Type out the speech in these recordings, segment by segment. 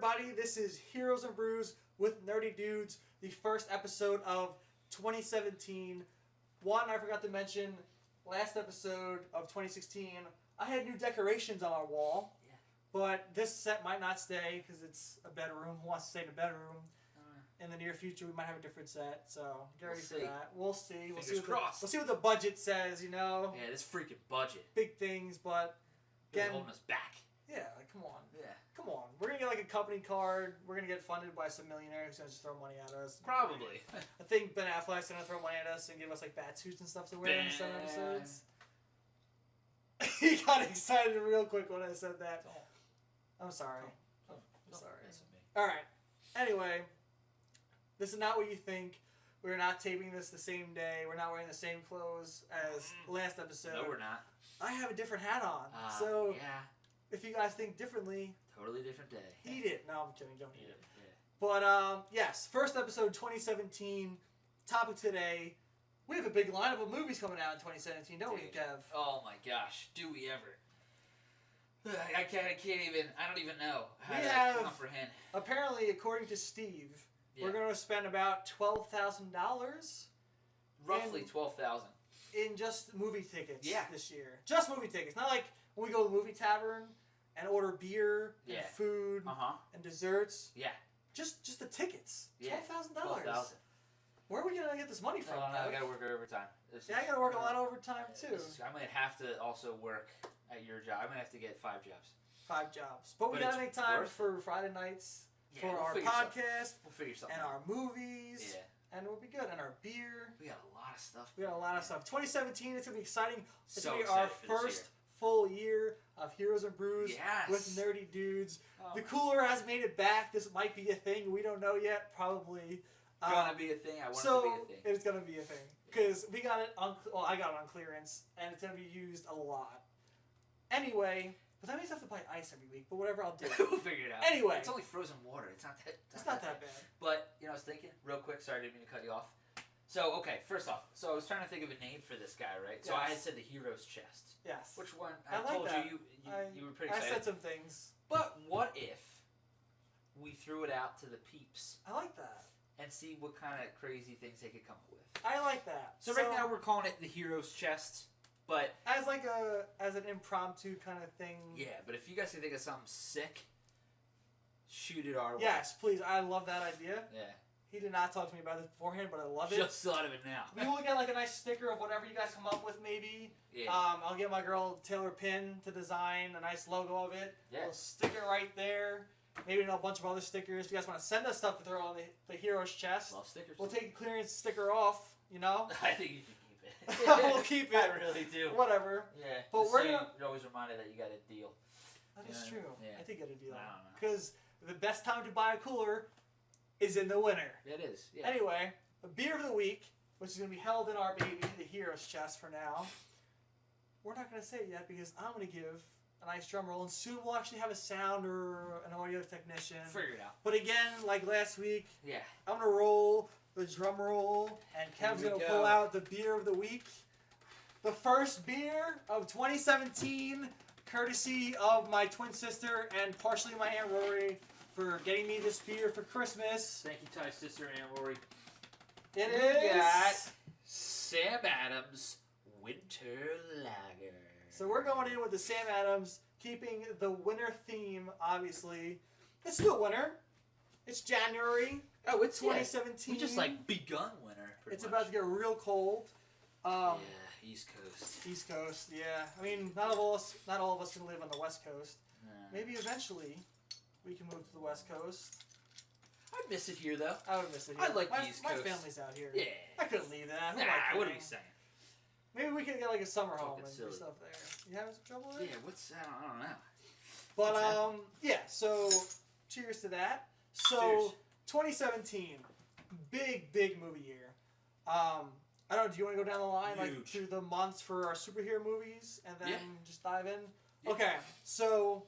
everybody. This is Heroes and Brews with Nerdy Dudes, the first episode of 2017. One, I forgot to mention, last episode of 2016, I had new decorations on our wall. Yeah. But this set might not stay because it's a bedroom. Who wants to stay in a bedroom? In the near future, we might have a different set, so get ready for that. We'll see. Fingers crossed. We'll see what the budget says, you know. Yeah, this freaking budget. Big things, but again, holding us back. Yeah, like come on. Yeah. Come on. We're gonna get like a company card. We're gonna get funded by some millionaire who's gonna just throw money at us. Probably. I think Ben Affleck's gonna throw money at us and give us like bat suits and stuff to wear in some episodes. He got excited real quick when I said that. I'm sorry. I'm sorry. All right. Anyway. This is not what you think. We're not taping this the same day. We're not wearing the same clothes as last episode. No, we're not. I have a different hat on. So, yeah. If you guys think differently... Totally different day. Eat it. No, I'm kidding. Don't eat it. Yeah. But, yes. First episode 2017. Topic today. We have a big lineup of movies coming out in 2017, don't we, Kev? Oh, my gosh. Do we ever? I don't even know how to comprehend. Apparently, according to Steve... Yeah. We're going to spend about $12,000. Roughly $12,000. In just movie tickets this year. Just movie tickets. Not like when we go to the movie tavern and order beer and food and desserts. Yeah. Just the tickets. Yeah. $12,000. $12,000. Where are we going to get this money from? I got to work overtime. I got to work a lot of overtime too. I might have to also work at your job. I might have to get 5 jobs. 5 jobs. But we got to make time for Friday nights. For our podcast, we'll figure something and out. our movies, and we'll be good, and our beer. We got a lot of stuff. 2017, it's going to be exciting. It's so going to be our first full year of Heroes and Brews with Nerdy Dudes. The cooler has made it back. This might be a thing. We don't know yet. Probably. Gonna be a thing. I want it to be a thing. It's going to be a thing. Because we got it on, I got it on clearance, and it's going to be used a lot. Anyway... But that means I have to buy ice every week. But whatever, I'll do it. We'll figure it out. Anyway. It's only frozen water. It's not that It's not that bad. But, I was thinking, real quick, sorry, I didn't mean to cut you off. So, okay, first off. So, I was trying to think of a name for this guy, right? So, I had said the Hero's Chest. Yes. Which one? I told like you were pretty excited. I said some things. But what if we threw it out to the peeps? I like that. And see what kind of crazy things they could come up with. I like that. So right now, we're calling it the Hero's Chest. But as an impromptu kind of thing. Yeah, but if you guys can think of something sick, shoot it our way. Yes, please. I love that idea. Yeah. He did not talk to me about this beforehand, but I love it. Just thought of it now. We will get like a nice sticker of whatever you guys come up with, maybe. Yeah. I'll get my girl Taylor Pin to design a nice logo of it. Yeah. We'll stick it right there. Maybe a bunch of other stickers. If you guys want to send us stuff to throw on the Hero's Chest, love stickers. We'll take the clearance sticker off. You know. I think you should. We'll keep it. I really do. Whatever. Yeah. But you're always reminded that you got a deal. That is true. Yeah. I did get a deal. I don't know. Because the best time to buy a cooler is in the winter. It is. Yeah. Anyway, the beer of the week, which is going to be held in our baby, the Hero's Chest for now. We're not going to say it yet because I'm going to give a nice drum roll, and soon we'll actually have a sound or an audio technician. Figure it out. But again, like last week, yeah, I'm going to roll the drum roll, and Kev's going to pull out the beer of the week. The first beer of 2017, courtesy of my twin sister and partially my Aunt Rory for getting me this beer for Christmas. Thank you, Ty's sister, Aunt Rory. It is Sam Adams Winter Lager. So we're going in with the Sam Adams, keeping the winter theme, obviously. It's still winter. It's January. Oh, it's 2017. We just begun winter. It's about to get real cold. Yeah, East Coast. East Coast, yeah. I mean, not all of us can live on the West Coast. Nah. Maybe eventually we can move to the West Coast. I'd miss it here, though. I would miss it here. I like the East Coast. My family's out here. Yeah. I couldn't leave that. What are you saying? Maybe we could get a summer home and do stuff there. You having some trouble with it? Yeah, I don't know. But, yeah, so cheers to that. So, cheers. 2017, big movie year. I don't know, do you want to go down the line, Huge. through the months for our superhero movies, and then just dive in? Yeah. Okay, so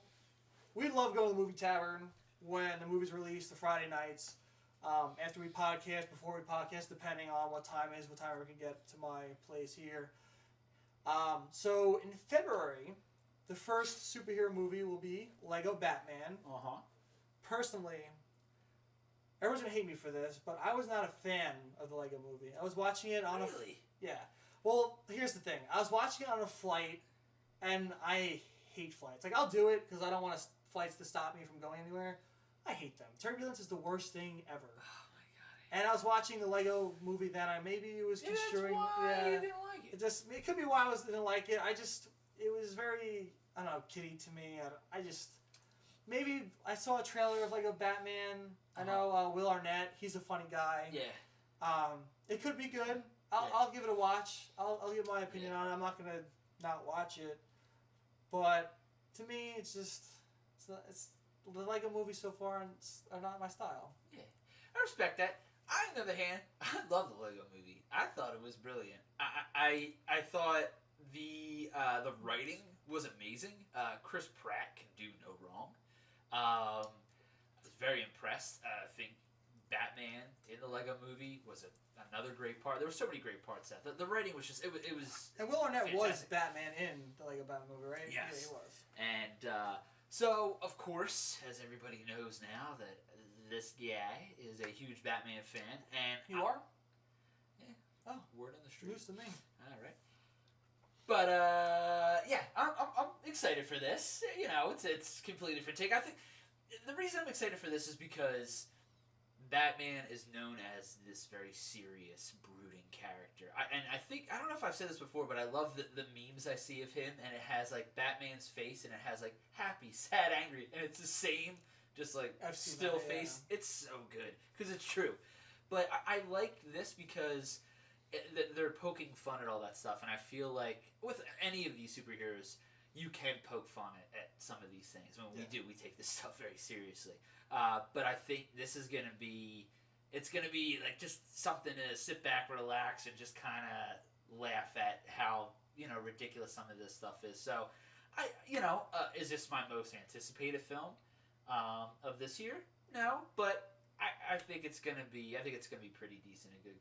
we love going to the movie tavern when the movie's released, the Friday nights, after we podcast, before we podcast, depending on what time it is, what time we can get to my place here. So in February, the first superhero movie will be Lego Batman. personally, everyone's gonna hate me for this, but I was not a fan of the Lego Movie. I was watching it on Really? yeah. Well, here's the thing. I was watching it on a flight, and I hate flights. Like, I'll do it because I don't want flights to stop me from going anywhere. I hate them. Turbulence is the worst thing ever. Oh my god. And I was watching the Lego Movie then. Maybe it was construing. That's why yeah, you didn't like it. It could be why I didn't like it. It was very, I don't know, kiddie to me. Maybe I saw a trailer of Lego Batman. I know Will Arnett. He's a funny guy. Yeah. It could be good. I'll give it a watch. I'll give my opinion on it. I'm not gonna not watch it. But to me, it's the Lego movies so far are not my style. Yeah, I respect that. On the other hand, I love the Lego Movie. I thought it was brilliant. I thought the writing was amazing. Chris Pratt can do no wrong. I was very impressed. I think Batman in the Lego Movie was another great part. There were so many great parts. The writing was just it was. And Will Arnett fantastic. was Batman in the Lego Batman movie, right? Yes. Yeah, he was. And so, of course, as everybody knows now, that this guy is a huge Batman fan, and You are? Yeah. Oh, word on the street. news to me. All right. But yeah, I'm excited for this. You know, it's a completely different take. I think the reason I'm excited for this is because Batman is known as this very serious, brooding character. I don't know if I've said this before, but I love the memes I see of him, and it has like Batman's face, and it has like happy, sad, angry, and it's the same, just like still face. Yeah. It's so good because it's true. But I like this because they're poking fun at all that stuff, and I feel like with any of these superheroes, you can poke fun at some of these things. When we take this stuff very seriously. But I think this is gonna be like just something to sit back, relax, and just kind of laugh at how ridiculous some of this stuff is. So, is this my most anticipated film of this year? No, but I think it's gonna be pretty decent and good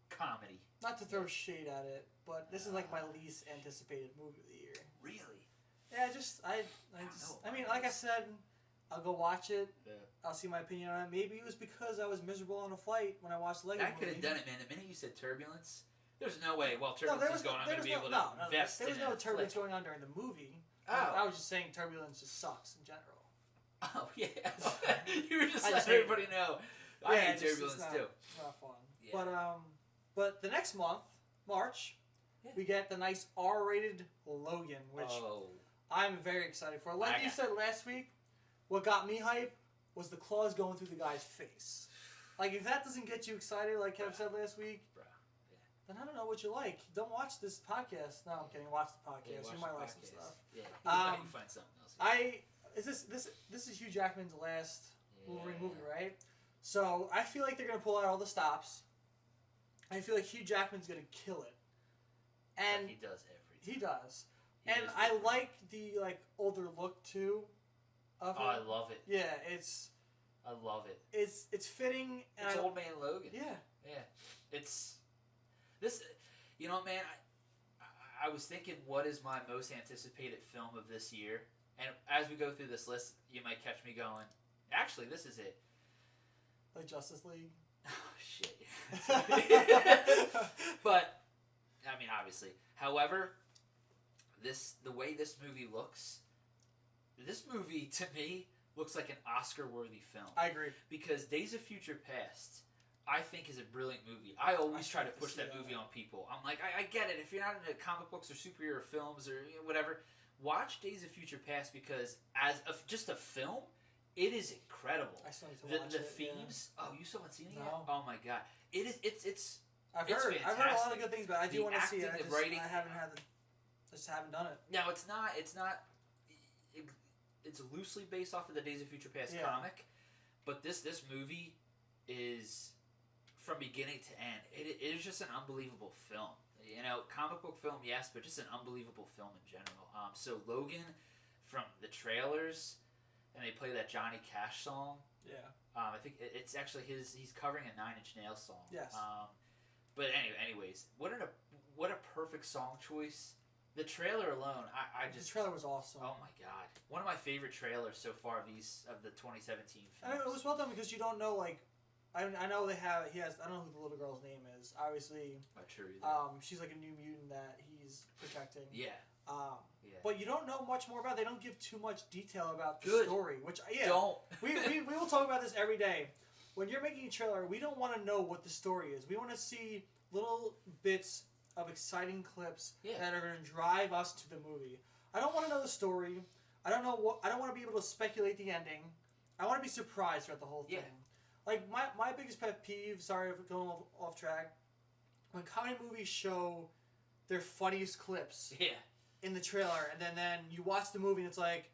comedy. Not to throw shade at it, but this is like my least anticipated movie of the year. Really? Yeah, I mean, like I said, I'll go watch it. Yeah. I'll see my opinion on it. Maybe it was because I was miserable on a flight when I watched Lego I movie. could have done it, man. The minute you said turbulence, there's no way. While turbulence is going on, I'm going to be able to invest There was in no a turbulence flick. going on during the movie. Oh. I was just saying turbulence just sucks in general. Oh, yeah. You were just letting everybody know. I hate turbulence, too. It's not fun. Yeah. But the next month, March, we get the nice R-rated Logan, which I'm very excited for. Like you said last week, what got me hype was the claws going through the guy's face. Like, if that doesn't get you excited, like Kev said last week, then I don't know what you like. Don't watch this podcast. No, I'm kidding. Watch the podcast. You might like some stuff. Yeah, you can find something else. This is Hugh Jackman's last Wolverine movie, right? So I feel like they're gonna pull out all the stops. I feel like Hugh Jackman's gonna kill it, and he does everything. He does, and I like the older look too. Of it. I love it. Yeah, I love it. It's fitting. And it's Old Man Logan. Yeah. It's this. You know, man. I was thinking, what is my most anticipated film of this year? And as we go through this list, you might catch me going, actually, this is it. Like Justice League? Oh, shit. But, I mean, obviously. However, the way this movie looks, this movie, to me, looks like an Oscar-worthy film. I agree. Because Days of Future Past, I think, is a brilliant movie. I always try to push that movie on people. I'm like, I get it. If you're not into comic books or superhero films or whatever, watch Days of Future Past because as just a film, it is incredible. I still need to watch the themes. Yeah. Oh, you still haven't seen it yet? No. Oh my god, it is. It's. I've heard a lot of good things, but I do want to see it. I just haven't done it. Now it's not. It's loosely based off of the Days of Future Past comic, but this movie is from beginning to end. It is just an unbelievable film. You know, comic book film, yes, but just an unbelievable film in general. So Logan, from the trailers, and they play that Johnny Cash song. Yeah. I think it's actually he's covering a 9 Inch Nails song. Yes. But anyways, what a perfect song choice The trailer alone, I just... The trailer was awesome. Oh my god. One of my favorite trailers so far of the 2017 films. I mean, it was well done because you don't know, like... I know he has... I don't know who the little girl's name is. Obviously... Not sure either. She's like a new mutant that he's protecting. Yeah. Yeah. But you don't know much more about it. They don't give too much detail about the story. Which, Don't. we will talk about this every day. When you're making a trailer, we don't want to know what the story is. We want to see little bits of exciting clips that are going to drive us to the movie. I don't want to know the story. I don't want to be able to speculate the ending. I want to be surprised throughout the whole thing. Like my biggest pet peeve, sorry if going off track, when comedy movies show their funniest clips in the trailer, and then you watch the movie and it's like,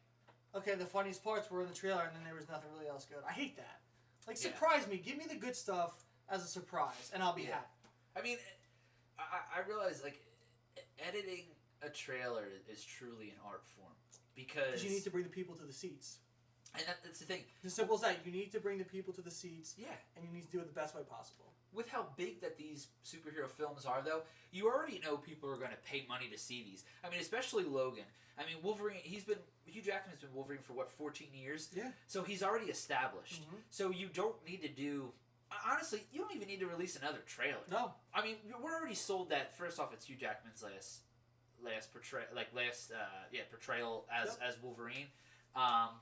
okay, the funniest parts were in the trailer and then there was nothing really else good. I hate that. Like, surprise me. Give me the good stuff as a surprise and I'll be happy. I mean, I realize, like, editing a trailer is truly an art form. Because you need to bring the people to the seats. And that's the thing. As simple as that. You need to bring the people to the seats. Yeah. And you need to do it the best way possible. With how big that these superhero films are, though, you already know people are going to pay money to see these. I mean, especially Logan. I mean, Wolverine, Hugh Jackman's been Wolverine for, 14 years? Yeah. So he's already established. Mm-hmm. So you don't need to do... Honestly, you don't even need to release another trailer. No. I mean, we're already sold that. First off, it's Hugh Jackman's last portrayal as Wolverine.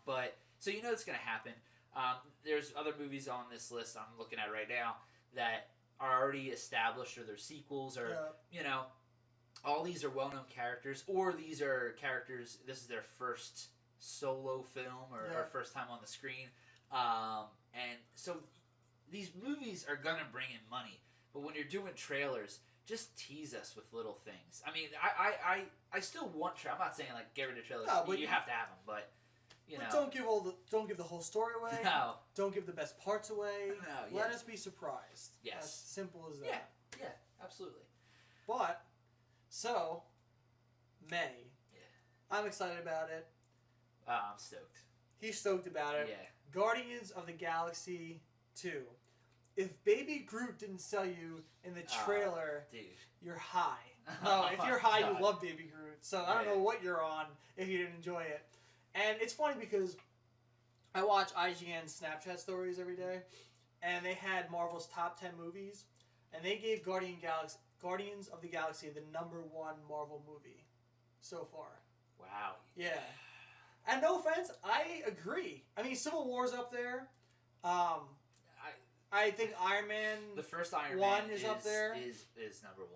But so you know it's going to happen. There's other movies on this list I'm looking at right now that are already established, or they're sequels, or you know, all these are well-known characters, or these are characters. This is their first solo film or first time on the screen, and so. These movies are gonna bring in money, but when you're doing trailers, just tease us with little things. I mean, I still want. I'm not saying like get rid of trailers. No, but you have to have them, but you know, don't give the whole story away. No, don't give the best parts away. No, let us be surprised. Yes, as simple as that. Yeah, absolutely. But so May, I'm excited about it. I'm stoked. He's stoked about it. Yeah, Guardians of the Galaxy 2. If Baby Groot didn't sell you in the trailer, dude, you're high. No, if you're high, you love Baby Groot. So I don't know what you're on if you didn't enjoy it. And it's funny because I watch IGN Snapchat stories every day, and they had Marvel's top 10 movies, and they gave Guardians of the Galaxy the #1 Marvel movie so far. Wow. Yeah. And no offense, I agree. I mean, Civil War's up there. I think Iron Man. The first Iron Man is up there. Is #1 for me.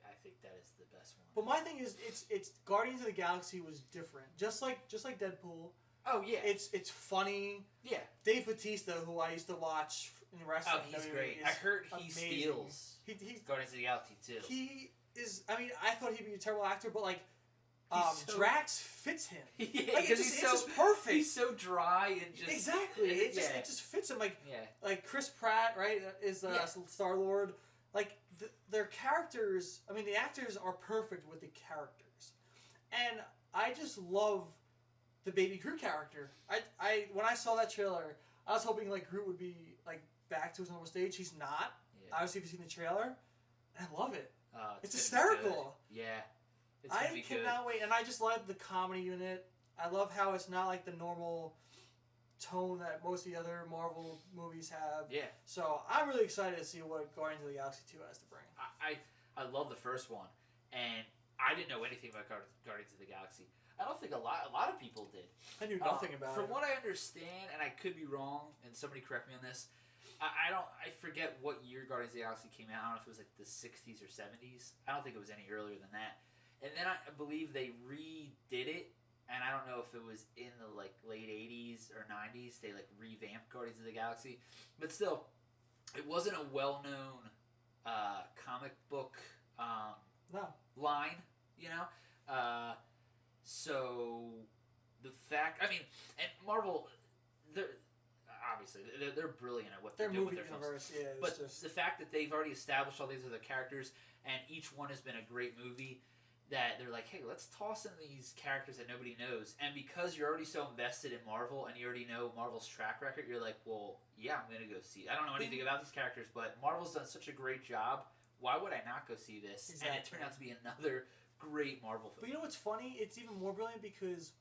I think that is the best one. But my thing is, it's Guardians of the Galaxy was different. Just like Deadpool. Oh yeah. It's funny. Yeah. Dave Bautista, who I used to watch in wrestling. Oh, he's great. I heard he steals. He's Guardians of the Galaxy too. He is. I mean, I thought he'd be a terrible actor, but like. Drax fits him. Yeah, like, it's just perfect. He's so dry and just exactly. It just fits him. Like Chris Pratt, right? Is Star-Lord. Like their characters. I mean, the actors are perfect with the characters, and I just love the Baby Groot character. I when I saw that trailer, I was hoping like Groot would be like back to his normal stage. He's not. Yeah. Obviously, if you've seen the trailer, and I love it. It's hysterical. Yeah. I cannot wait, and I just love the comedy in it. I love how it's not like the normal tone that most of the other Marvel movies have. Yeah. So I'm really excited to see what Guardians of the Galaxy 2 has to bring. I love the first one, and I didn't know anything about Guardians of the Galaxy. I don't think a lot of people did. I knew nothing about it. From what I understand, and I could be wrong, and somebody correct me on this. I forget what year Guardians of the Galaxy came out. I don't know if it was like the 60s or 70s. I don't think it was any earlier than that. And then I believe they redid it, and I don't know if it was in the like late 80s or 90s. They like revamped Guardians of the Galaxy, but still, it wasn't a well-known comic book line, you know. So the fact, I mean, and Marvel, they're brilliant at what they're doing with their films. Yeah, but the fact that they've already established all these other characters, and each one has been a great movie. That they're like, hey, let's toss in these characters that nobody knows. And because you're already so invested in Marvel and you already know Marvel's track record, you're like, well, yeah, I'm going to go see it. I don't know anything about these characters, but Marvel's done such a great job. Why would I not go see this? Exactly. And it turned out to be another great Marvel film. But you know what's funny? It's even more brilliant because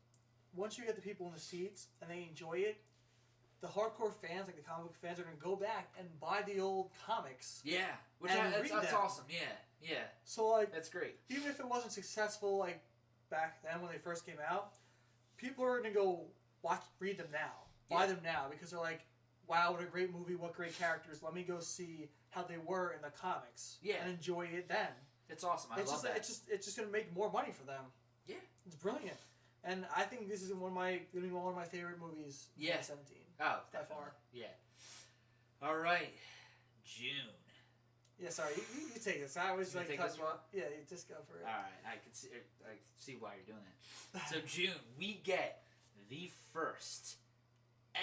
once you get the people in the seats and they enjoy it, the hardcore fans, like the comic book fans, are going to go back and buy the old comics. Yeah, that's awesome. Yeah. So like, that's great. Even if it wasn't successful like back then when they first came out, people are going to go read them now, buy them now because they're like, wow, what a great movie, what great characters. Let me go see how they were in the comics. Yeah. And enjoy it then. It's awesome. I love that. It's just going to make more money for them. Yeah. It's brilliant. And I think this is going to be one of my favorite movies in 2017. Oh, by far. Yeah. All right. June. Yeah, sorry. You take this. I was like, take this one? Yeah, you just go for it. All right. I can see why you're doing that. So June, we get the first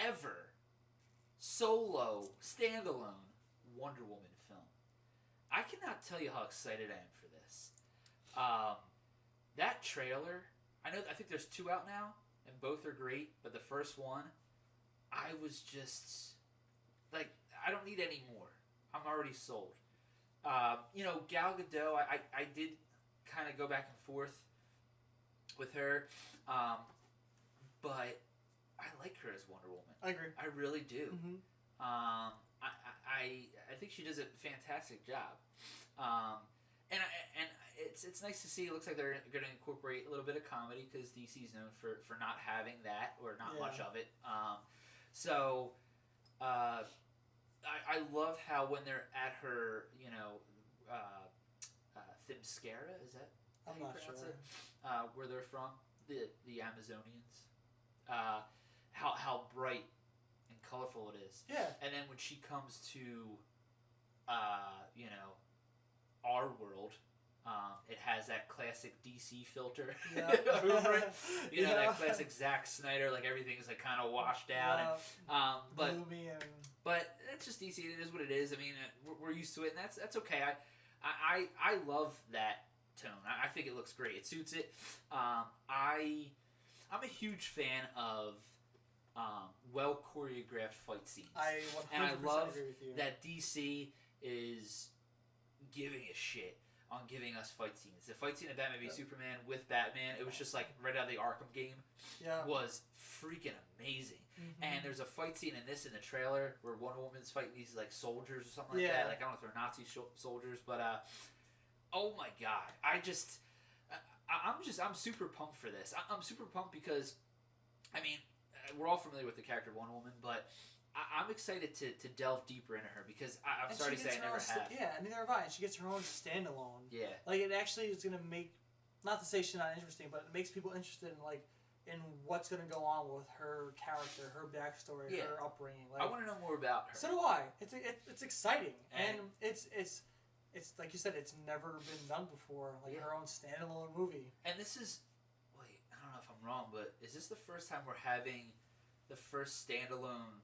ever solo standalone Wonder Woman film. I cannot tell you how excited I am for this. That trailer, I think there's 2 out now, and both are great, but the first one, I was just like, I don't need any more. I'm already sold. Gal Gadot, I did kind of go back and forth with her, but I like her as Wonder Woman. I agree. I really do. Mm-hmm. I think she does a fantastic job. And it's nice to see. It looks like they're going to incorporate a little bit of comedy because DC's known for not having that or not much of it. I love how when they're at her, Themyscira, is that I'm how you not pronounce sure. it? Where they're from, the Amazonians. How bright and colorful it is. Yeah. And then when she comes to, our world, it has that classic DC filter over it. That classic Zack Snyder, like everything is like kind of washed out. Gloomy but that's just DC. It is what it is. I mean, we're used to it, and that's okay. I love that tone. I think it looks great. It suits it. I'm a huge fan of well choreographed fight scenes. I 100% and I love agree with you. that DC is giving a shit on giving us fight scenes. The fight scene of Batman v Superman with Batman, it was just like right out of the Arkham game. Yeah. Was freaking amazing. Mm-hmm. And there's a fight scene in the trailer where Wonder Woman's fighting these like soldiers or something like that. Like I don't know if they're Nazi soldiers, but oh my god, I'm super pumped for this. I'm super pumped because, I mean, we're all familiar with the character of Wonder Woman, but I'm excited to delve deeper into her because I'm sorry to say I never have. Yeah, neither have I. And she gets her own standalone. Yeah. Like it actually is going to make, not to say she's not interesting, but it makes people interested in what's going to go on with her character, her backstory, her upbringing. I want to know more about her. So do I. It's exciting, and it's like you said, it's never been done before. Like her own standalone movie. And this is, wait, I don't know if I'm wrong, but is this the first time we're having the first standalone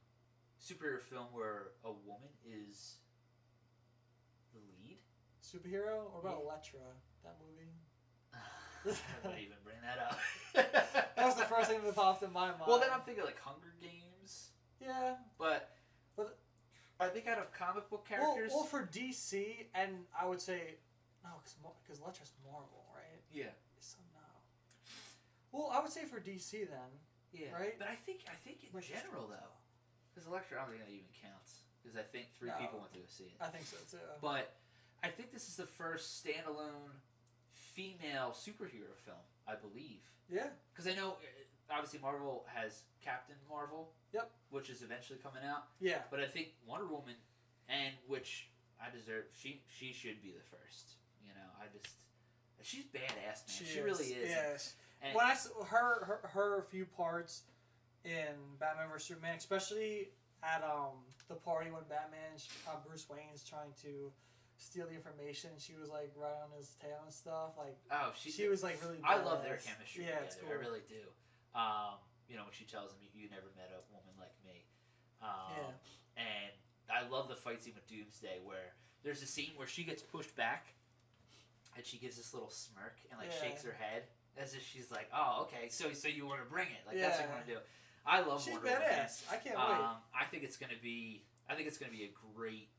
superhero film where a woman is the lead? Superhero? Or about Elektra, that movie? I wouldn't even bring that up. That was the first thing that popped in my mind. Well, then I'm thinking like Hunger Games. Yeah. But I think out of comic book characters. Well, for DC, and I would say no, because Elektra's Marvel, right? Yeah. So no. Well, I would say for DC then. Yeah. Right. But I think in general though, because Elektra, I don't think that even counts because I think 3 people went to go see it. I think so too. But I think this is the first standalone female superhero film, I believe. Yeah. Because I know, obviously, Marvel has Captain Marvel. Yep. Which is eventually coming out. Yeah. But I think Wonder Woman, and which I deserve, she should be the first. She's badass, man. She really is. Yes. And when I saw her few parts in Batman vs Superman, especially at the party when Bruce Wayne's trying to steal the information, she was like right on his tail and stuff. Like, she was like really badass. I love their chemistry together. It's cool. I really do. When she tells him, you never met a woman like me. And I love the fight scene with Doomsday where there's a scene where she gets pushed back and she gives this little smirk and like shakes her head as if she's like, oh, okay, so you want to bring it. Like that's what you want to do. I love She's Wonder Woman. badass. I can't wait. I think it's gonna be a great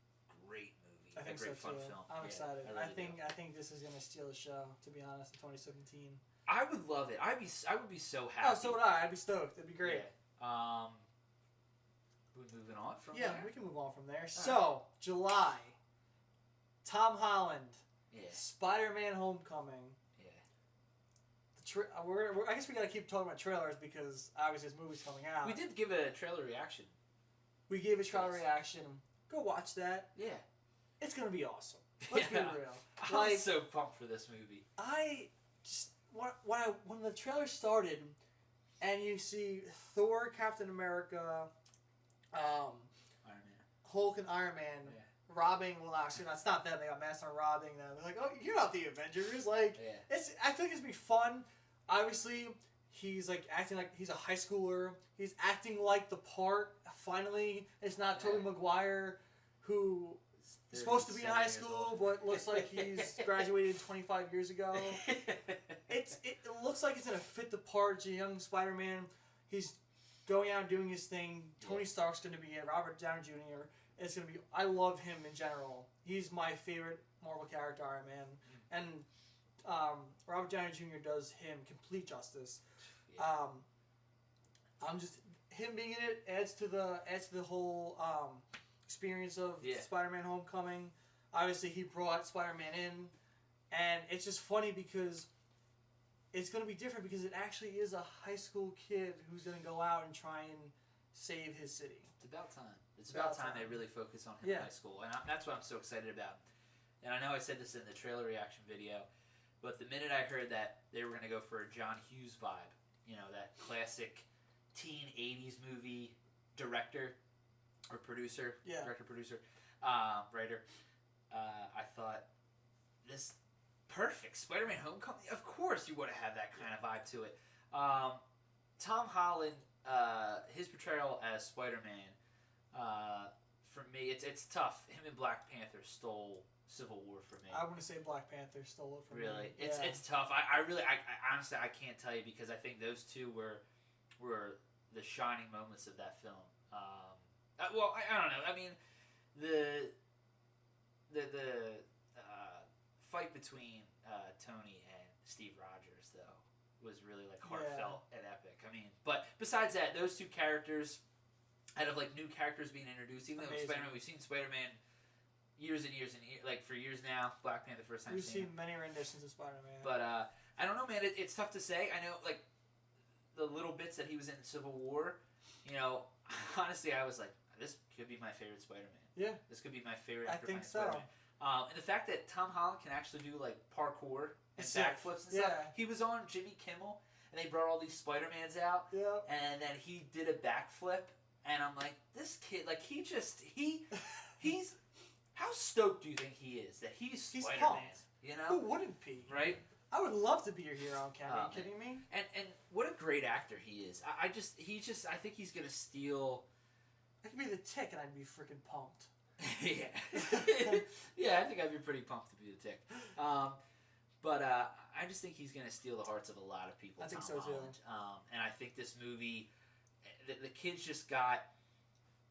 movie. I think a great so fun too. film. I'm excited. I think this is gonna steal the show. To be honest, in 2017. I would love it. I would be so happy. Oh, so would I. I'd be stoked. That'd be great. Yeah. We're moving on from there. Yeah, we can move on from there. So July, Tom Holland. Yeah. Spider-Man: Homecoming. Yeah. I guess we gotta keep talking about trailers because obviously this movie's coming out. We did give a trailer reaction. We gave a trailer reaction. Go watch that. Yeah. It's gonna be awesome. Let's be real. I'm so pumped for this movie. I just when the trailer started, and you see Thor, Captain America, Iron Man, Hulk, and Iron Man robbing. Well, actually, no, it's not them. They got masked on robbing them. They're like, "Oh, you're not the Avengers." Like, it's. I feel like it's gonna be fun. Obviously, he's like acting like he's a high schooler. He's acting like the part. Finally, it's not Tobey Maguire, who is supposed to be in high school, but looks like he's graduated 25 years ago. It looks like it's gonna fit the part. It's a young Spider-Man. He's going out and doing his thing. Tony Stark's gonna be it. Robert Downey Jr. It's gonna be. I love him in general. He's my favorite Marvel character, Iron Man, and Robert Downey Jr. does him complete justice. Yeah. I'm just him being in it adds to the whole experience of Spider-Man: Homecoming. Obviously, he brought Spider-Man in, and it's just funny because it's going to be different because it actually is a high school kid who's going to go out and try and save his city. It's about time. It's about time they really focus on him in high school, and that's what I'm so excited about. And I know I said this in the trailer reaction video, but the minute I heard that they were going to go for a John Hughes vibe, you know, that classic teen 80s movie director or producer, director, producer, writer, I thought, this perfect. Spider-Man: Homecoming, of course you want to have that kind of vibe to it. Tom Holland, his portrayal as Spider-Man, for me, it's tough. Him and Black Panther stole Civil War for me. I want to say Black Panther stole it from me. Really? It's tough. I really honestly I can't tell you because I think those two were the shining moments of that film. Well, I don't know. I mean, the fight between Tony and Steve Rogers though was really like heartfelt and epic. I mean, but besides that, those two characters, out of like new characters being introduced, even though Spider-Man, we've seen Spider-Man years and years and years, like for years now. Black Panther first time. We've seen many renditions of Spider-Man. But I don't know, man. It's tough to say. I know like the little bits that he was in Civil War. You know, honestly, I was like, this could be my favorite Spider-Man. Yeah. This could be my favorite. I think so. Spider-Man. And the fact that Tom Holland can actually do like parkour and backflips and stuff. He was on Jimmy Kimmel, and they brought all these Spider-Mans out. Yeah. And then he did a backflip, and I'm like, this kid, like he's how stoked do you think he is that he's Spider-Man? Pumped. You know, who wouldn't be? Right. I would love to be your hero, Ken. Are you kidding me? And what a great actor he is. I think he's gonna steal. I could be the Tick, and I'd be freaking pumped. Yeah, I think I'd be pretty pumped to be the Tick. But I just think he's gonna steal the hearts of a lot of people. I think so too. And I think this movie, the kid's just got.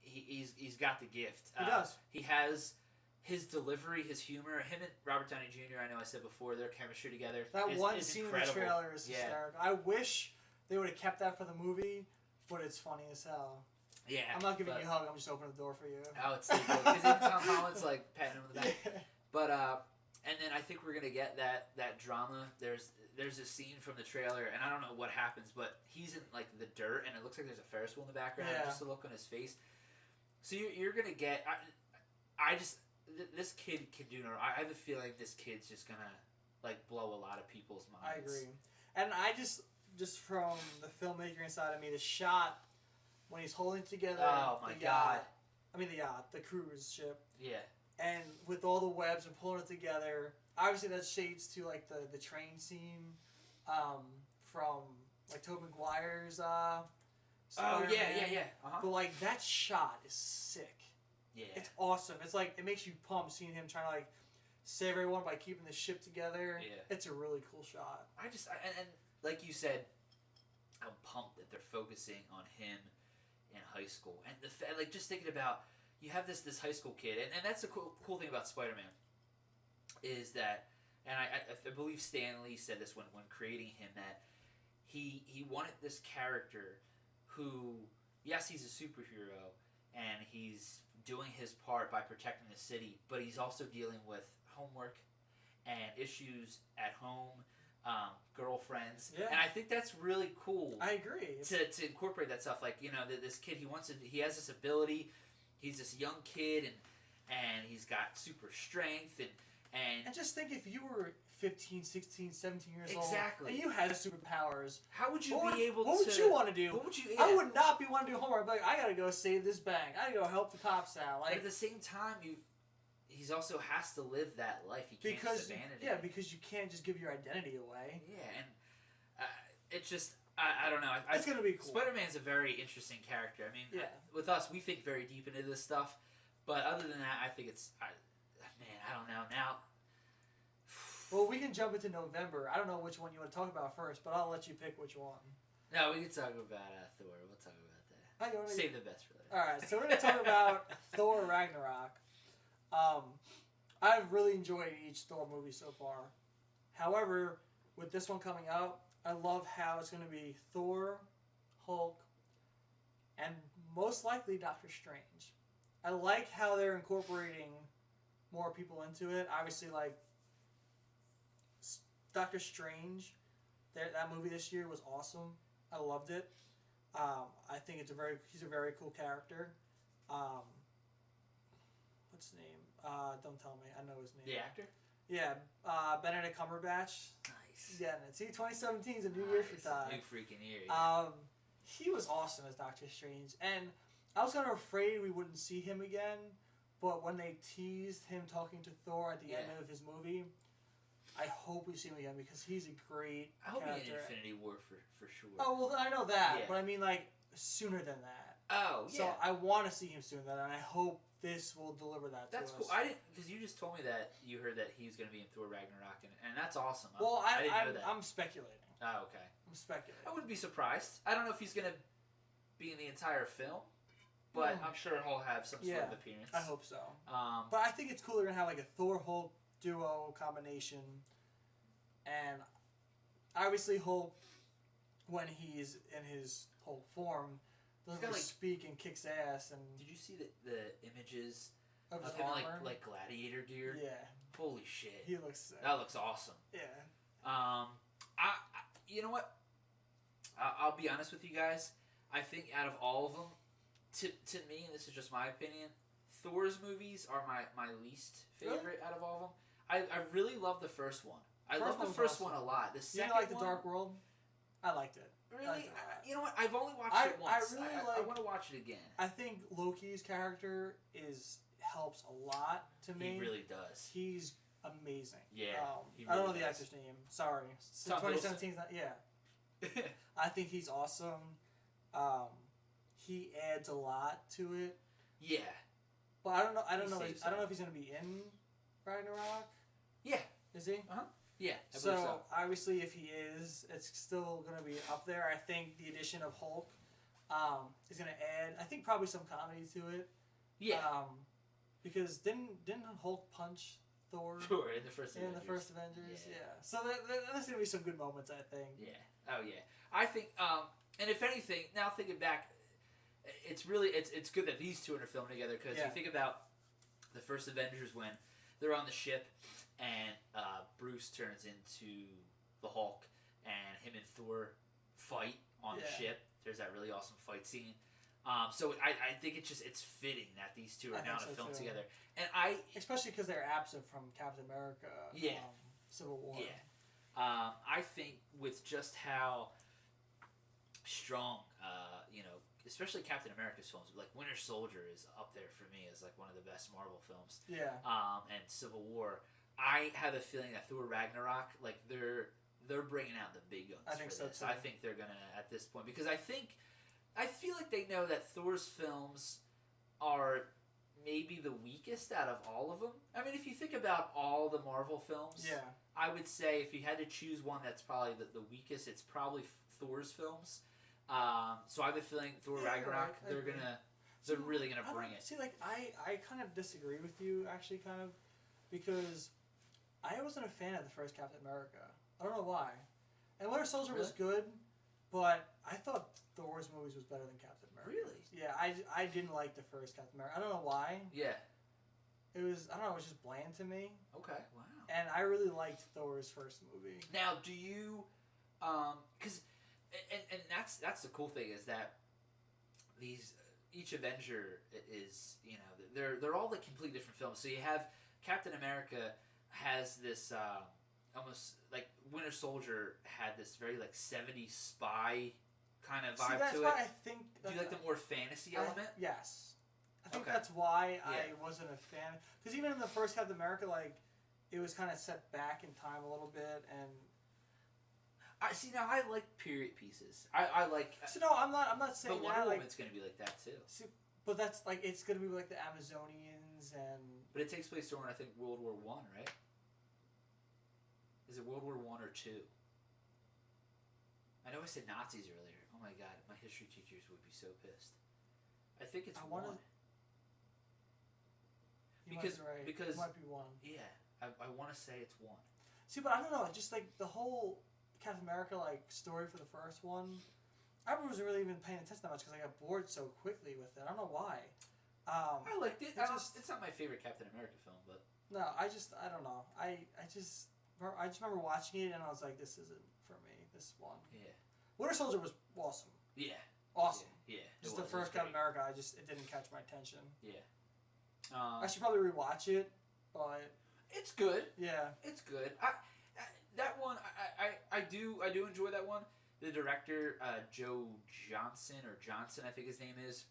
He's got the gift. He does. He has his delivery, his humor. Him and Robert Downey Jr. I know I said before their chemistry together. That is, one is scene incredible. in the trailer is hysterical. I wish they would have kept that for the movie, but it's funny as hell. Yeah. I'm not giving you a hug. I'm just opening the door for you. Oh, it's so good because even Tom Holland's like patting him on the back. But and then I think we're gonna get that drama. There's a scene from the trailer, and I don't know what happens, but he's in like the dirt, and it looks like there's a Ferris wheel in the background. Yeah. Just a look on his face. So you're gonna get. This kid can do no. I have a feeling this kid's just gonna like blow a lot of people's minds. I agree, and I just from the filmmaker inside of me, the shot when he's holding together. Oh my god! The cruise ship. Yeah. And with all the webs and pulling it together, obviously that shades to like the train scene, from like Tobey Maguire's. Spider-Man. Yeah. Uh-huh. But like that shot is sick. Yeah. It's awesome. It's like it makes you pumped seeing him trying to like save everyone by keeping the ship together. Yeah. It's a really cool shot. And like you said, I'm pumped that they're focusing on him in high school, and like just thinking about you have this high school kid, and that's the cool thing about Spider-Man is that, and I believe Stan Lee said this when creating him, that he wanted this character who, yes, he's a superhero and he's doing his part by protecting the city, but he's also dealing with homework and issues at home, girlfriends, and I think that's really cool. I agree to incorporate that stuff. Like, you know, this kid, he has this ability. He's this young kid, and he's got super strength, and just think if you were 15, 16, 17 years exactly. old and you had superpowers, how would you be able to? What would you want to do? What would you? I would not be want to do homework. I'd be like, I gotta go save this bank. I gotta go help the cops out. Like, but at the same time, he's also has to live that life. He can't just abandon it. Yeah, because you can't just give your identity away. Yeah, and it's just I don't know. It's gonna be cool. Spider-Man's a very interesting character. I mean, with us, we think very deep into this stuff, but other than that, I think it's man, I don't know now. Well, we can jump into November. I don't know which one you want to talk about first, but I'll let you pick which one. No, we can talk about Thor. We'll talk about that. Save the best for later. Alright, so we're going to talk about Thor Ragnarok. I've really enjoyed each Thor movie so far. However, with this one coming out, I love how it's going to be Thor, Hulk, and most likely Doctor Strange. I like how they're incorporating more people into it. Obviously, like, Doctor Strange, that movie this year was awesome. I loved it. I think he's a very cool character. What's his name? Don't tell me. I know his name. The actor? Yeah, Benedict Cumberbatch. Nice. Yeah, see, 2017 is a new year for Todd. New freaking year. Yeah. He was awesome as Doctor Strange, and I was kind of afraid we wouldn't see him again, but when they teased him talking to Thor at the end of his movie, I hope we see him again because he's a great character. He'll be in Infinity War for sure. Oh, well, I know that, but I mean, like, sooner than that. Oh, yeah. So I want to see him sooner than that, and I hope this will deliver that to us. That's cool. I didn't, because you just told me that you heard that he was going to be in Thor Ragnarok, and that's awesome. Well, I didn't know that. I'm speculating. Oh, okay. I'm speculating. I wouldn't be surprised. I don't know if he's going to be in the entire film, but I'm sure he'll have some sort of appearance. I hope so. But I think it's cool they're going to have like a Thor-Hulk duo combination. And obviously Hulk, when he's in his Hulk form, doesn't really speak and kicks ass. And did you see the images of his him armor? like gladiator gear? Yeah. Holy shit. He looks sick. That looks awesome. Yeah. I you know what? I'll be honest with you guys. I think out of all of them, to me, and this is just my opinion, Thor's movies are my least favorite out of all of them. I really love the first one. I love the first one a lot. The second one... You like The Dark World? I liked it. Really? You know what? I've only watched it once. I want to watch it again. I think Loki's character helps a lot to me. He really does. He's amazing. Yeah. I don't know the actor's name. Sorry. 2017's not... Yeah. I think he's awesome. He adds a lot to it. Yeah. But I don't know. I don't know if he's going to be in Ragnarok. Yeah. Is he? Uh-huh. Yeah. So obviously, if he is, it's still going to be up there. I think the addition of Hulk is going to add. I think probably some comedy to it. Yeah. Because didn't Hulk punch Thor? Sure, in the first Avengers. In the first Avengers, yeah. So there's going to be some good moments, I think. Yeah. Oh yeah. I think. And if anything, now thinking back, it's good that these two are filmed together because you think about the first Avengers when they're on the ship. And Bruce turns into the Hulk, and him and Thor fight on the ship. There's that really awesome fight scene. So I think it's fitting that these two are now in a film together. And especially because they're absent from Captain America. Civil War. Yeah. I think with just how strong, especially Captain America's films, like Winter Soldier is up there for me as like one of the best Marvel films. Yeah. And Civil War. I have a feeling that Thor Ragnarok, like they're bringing out the big guns. I think so too. I think they're gonna at this point because I feel like they know that Thor's films are maybe the weakest out of all of them. I mean, if you think about all the Marvel films, I would say if you had to choose one that's probably the weakest, it's probably Thor's films. So I have a feeling Thor Ragnarok, they're gonna They're really gonna bring it. See, like I kind of disagree with you, actually, kind of, because I wasn't a fan of the first Captain America. I don't know why. And Winter Soldier was good, but I thought Thor's movies was better than Captain America. Really? Yeah, I didn't like the first Captain America. I don't know why. Yeah. It was, I don't know, it was just bland to me. Okay. Wow. And I really liked Thor's first movie. Now, do you, because, and that's the cool thing is that each Avenger is, you know, they're all like completely different films. So you have Captain America has this almost like Winter Soldier had this very like 70s spy kind of vibe that's to why it. I think Do you like the more fantasy element? Yes. I think Okay. that's why Yeah. I wasn't a fan. Because even in the first Captain America, like, it was kind of set back in time a little bit, and I see now. I like period pieces. I like. so no, I'm not saying But Wonder that. Like, Woman's gonna be like that too. see, but that's like it's gonna be like the Amazonians and. But it takes place during I think World War One, right? Is it World War One or two? I know I said Nazis earlier. Oh my god, my history teachers would be so pissed. I think it's one. Because it might be one. Yeah, I want to say it's one. See, but I don't know. Just like the whole Captain America like story for the first one, I wasn't really even paying attention that much because I got bored so quickly with it. I don't know why. I liked it. It's not my favorite Captain America film, but no, I don't know. I just remember watching it and I was like, this isn't for me. This one. Yeah. Winter Soldier was awesome. Yeah. Awesome. Yeah. Just the first Captain America, it didn't catch my attention. Yeah. I should probably rewatch it, but it's good. Yeah. It's good. That one I do enjoy that one. The director Joe Johnson I think his name is.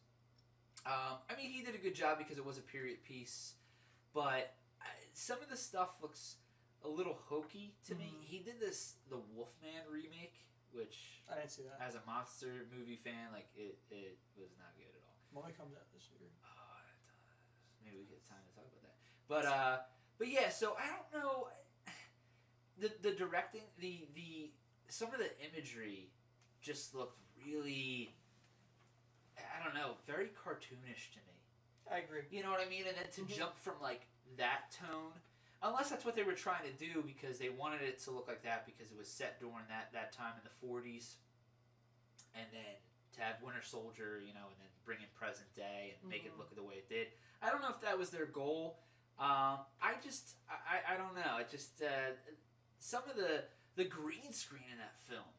I mean he did a good job because it was a period piece, but some of the stuff looks a little hokey to me. He did the Wolfman remake, which I didn't see that. As a monster movie fan, like it was not good at all. Movie comes out this year. Oh, it does. Maybe we get time to talk about that. But yeah, so I don't know. The directing, the some of the imagery just looked really, I don't know, very cartoonish to me. I agree. You know what I mean? And then to jump from like that tone, unless that's what they were trying to do because they wanted it to look like that because it was set during that time in the 40s, and then to have Winter Soldier, you know, and then bring in present day and make it look the way it did. I don't know if that was their goal. I don't know. It just some of the green screen in that film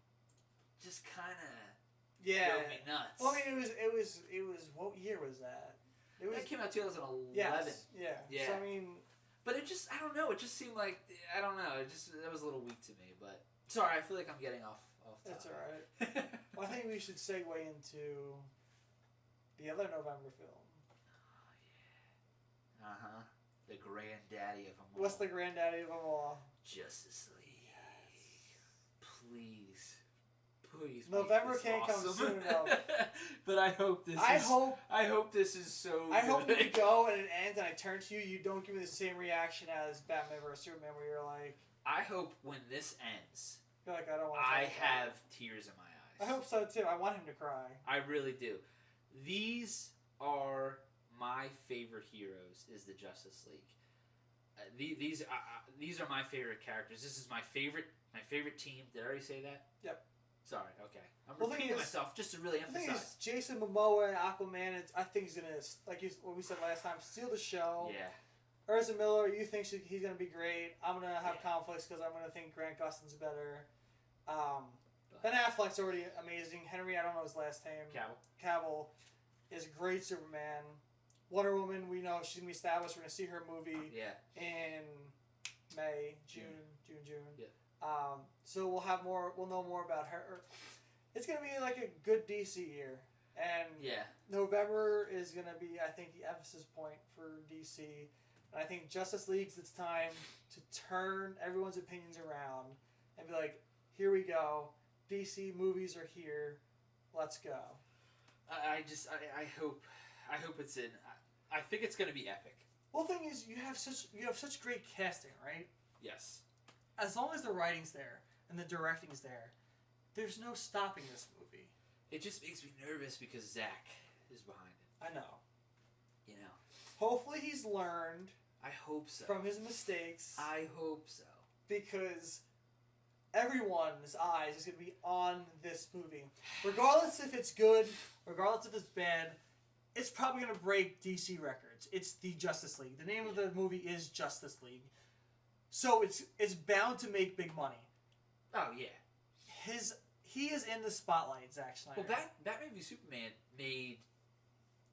just kind of drove me nuts. Well, I mean, it was what year was that? That came out 2011. Yes. Yeah. Yeah. So I mean, but it just I don't know. It just seemed like I don't know. That was a little weak to me. But sorry, I feel like I'm getting off topic. That's all right. Well, I think we should segue into the other November film. Oh yeah. The granddaddy of them all. What's the granddaddy of them all? Justice League. Yes. Please. November can't come soon enough. But I hope this. I hope this is so. I hope we go and it ends and I turn to you. You don't give me the same reaction as Batman vs Superman, where you're like. I hope when this ends. You're like I don't want. I have tears in my eyes. I hope so too. I want him to cry. I really do. These are my favorite heroes. Is the Justice League. These are my favorite characters. This is my favorite team. Did I already say that? Yep. Sorry. Okay. I'm repeating myself just to really emphasize. The thing is, Jason Momoa and Aquaman. I think he's gonna, like what we said last time, steal the show. Yeah. Ezra Miller, you think he's gonna be great. I'm gonna have conflicts because I'm gonna think Grant Gustin's better. Ben Affleck's already amazing. Henry, I don't know his last name. Cavill is a great Superman. Wonder Woman, we know she's gonna be established. We're gonna see her movie in June. Yeah. So we'll know more about her. It's gonna be like a good DC year, and November is gonna be, I think, the emphasis point for DC. And I think Justice League's its time to turn everyone's opinions around and be like, here we go, DC movies are here, let's go. I hope it's in. I think it's gonna be epic. Well, the thing is, you have such great casting, right? Yes. As long as the writing's there and the directing's there, there's no stopping this movie. It just makes me nervous because Zach is behind it. I know. You know. Hopefully he's learned. I hope so. From his mistakes. I hope so. Because everyone's eyes is going to be on this movie. Regardless if it's good, regardless if it's bad, it's probably going to break DC records. It's the Justice League. The name of the movie is Justice League. So it's bound to make big money. Oh, yeah. He is in the spotlight, Zack Snyder. Well, Batman v Superman made...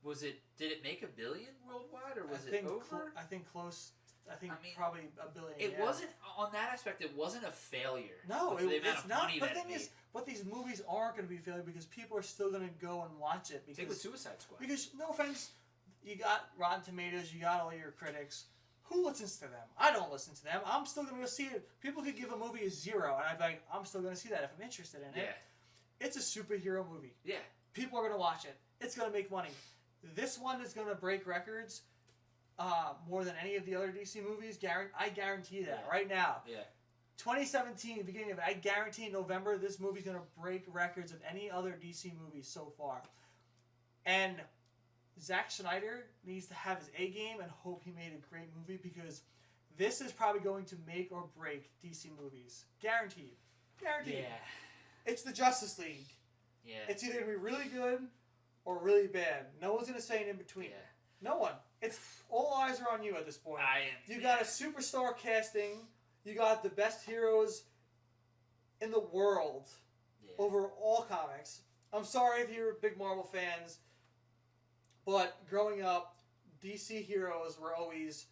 Did it make $1 billion worldwide, or was it over? I think close. I mean, probably $1 billion. It wasn't, on that aspect, it wasn't a failure. No, it's not. The thing is, but these movies aren't going to be a failure because people are still going to go and watch it. Because, take the Suicide Squad. Because, no offense, you got Rotten Tomatoes, you got all your critics. Who listens to them? I don't listen to them. I'm still going to go see it. People could give a movie a 0, and I'd be like, I'm still going to see that if I'm interested in it. It's a superhero movie. Yeah. People are going to watch it. It's going to make money. This one is going to break records more than any of the other DC movies. I guarantee that right now. Yeah. 2017, the beginning of it, I guarantee in November this movie's going to break records of any other DC movie so far. And Zack Snyder needs to have his A game and hope he made a great movie because this is probably going to make or break DC movies. Guaranteed. Guaranteed. Yeah. It's the Justice League. Yeah. It's either going to be really good or really bad. No one's going to say it in between. Yeah. No one. It's all eyes are on you at this point. You got a superstar casting. You got the best heroes in the world over all comics. I'm sorry if you're big Marvel fans, but growing up, DC heroes were always